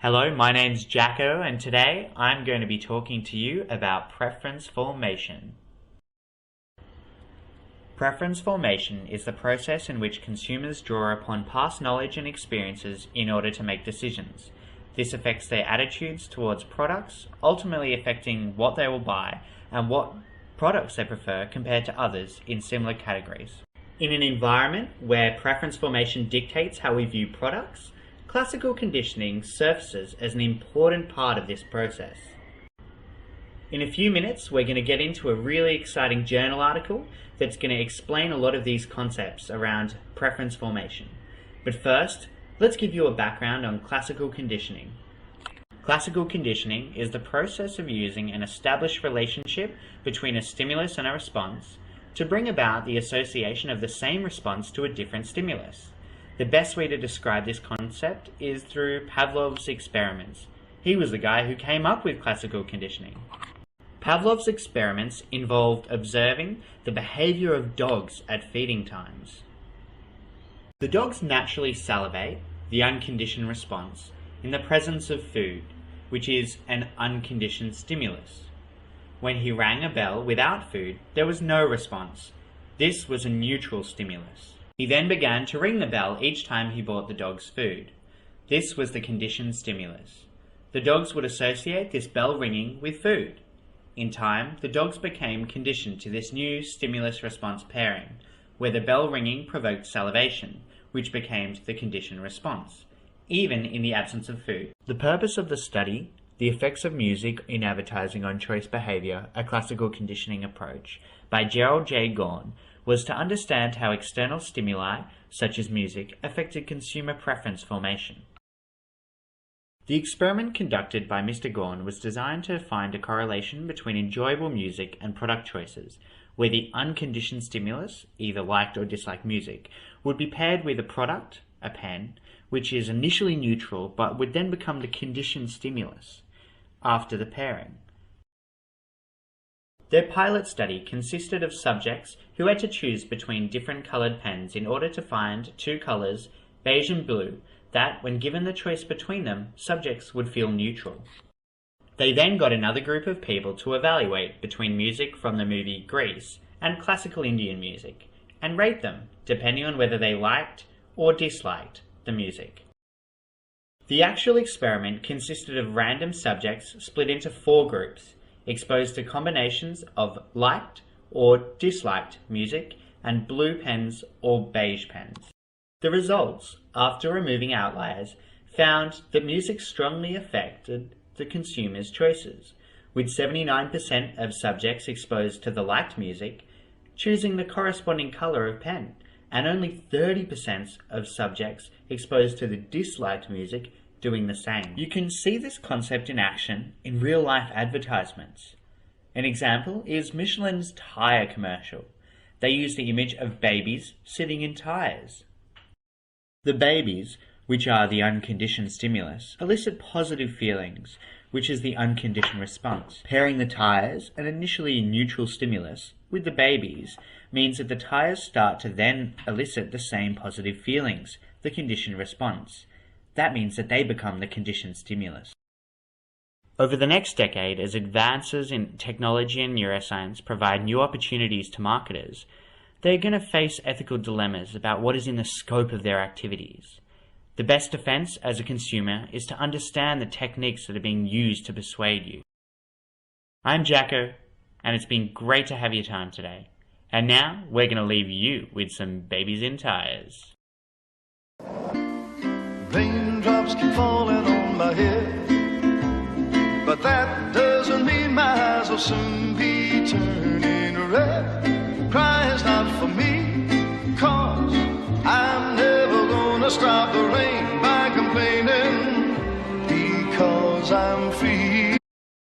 Hello, my name's Jacko, and today I'm going to be talking to you about preference formation. Preference formation is the process in which consumers draw upon past knowledge and experiences in order to make decisions. This affects their attitudes towards products, ultimately affecting what they will buy and what products they prefer compared to others in similar categories. In an environment where preference formation dictates how we view products, classical conditioning surfaces as an important part of this process. In a few minutes, we're going to get into a really exciting journal article that's going to explain a lot of these concepts around preference formation. But first, let's give you a background on classical conditioning. Classical conditioning is the process of using an established relationship between a stimulus and a response to bring about the association of the same response to a different stimulus. The best way to describe this concept is through Pavlov's experiments. He was the guy who came up with classical conditioning. Pavlov's experiments involved observing the behavior of dogs at feeding times. The dogs naturally salivate, the unconditioned response, in the presence of food, which is an unconditioned stimulus. When he rang a bell without food, there was no response. This was a neutral stimulus. He then began to ring the bell each time he bought the dogs food. This was the conditioned stimulus. The dogs would associate this bell ringing with food. In time, the dogs became conditioned to this new stimulus-response pairing, where the bell ringing provoked salivation, which became the conditioned response, even in the absence of food. The purpose of the study, The Effects of Music in Advertising on Choice Behavior, a Classical Conditioning Approach, by Gerald J. Gorn, was to understand how external stimuli, such as music, affected consumer preference formation. The experiment conducted by Mr. Gorn was designed to find a correlation between enjoyable music and product choices, where the unconditioned stimulus, either liked or disliked music, would be paired with a product, a pen, which is initially neutral but would then become the conditioned stimulus after the pairing. Their pilot study consisted of subjects who had to choose between different coloured pens in order to find two colours, beige and blue, that, when given the choice between them, subjects would feel neutral. They then got another group of people to evaluate between music from the movie Grease and classical Indian music, and rate them, depending on whether they liked or disliked the music. The actual experiment consisted of random subjects split into 4 groups, exposed to combinations of liked or disliked music and blue pens or beige pens. The results, after removing outliers, found that music strongly affected the consumer's choices, with 79% of subjects exposed to the liked music choosing the corresponding colour of pen, and only 30% of subjects exposed to the disliked music doing the same. You can see this concept in action in real-life advertisements. An example is Michelin's tyre commercial. They use the image of babies sitting in tyres. The babies, which are the unconditioned stimulus, elicit positive feelings, which is the unconditioned response. Pairing the tyres, an initially neutral stimulus, with the babies means that the tyres start to then elicit the same positive feelings, the conditioned response. That means that they become the conditioned stimulus. Over the next decade, as advances in technology and neuroscience provide new opportunities to marketers, they're going to face ethical dilemmas about what is in the scope of their activities. The best defense as a consumer is to understand the techniques that are being used to persuade you. I'm Jacko, and it's been great to have your time today. And now, we're going to leave you with some babies in tires. Raindrops keep falling on my head, but that doesn't mean my eyes will soon be turning red. Crying's not for me, 'cause I'm never gonna stop the rain by complaining, because I'm free.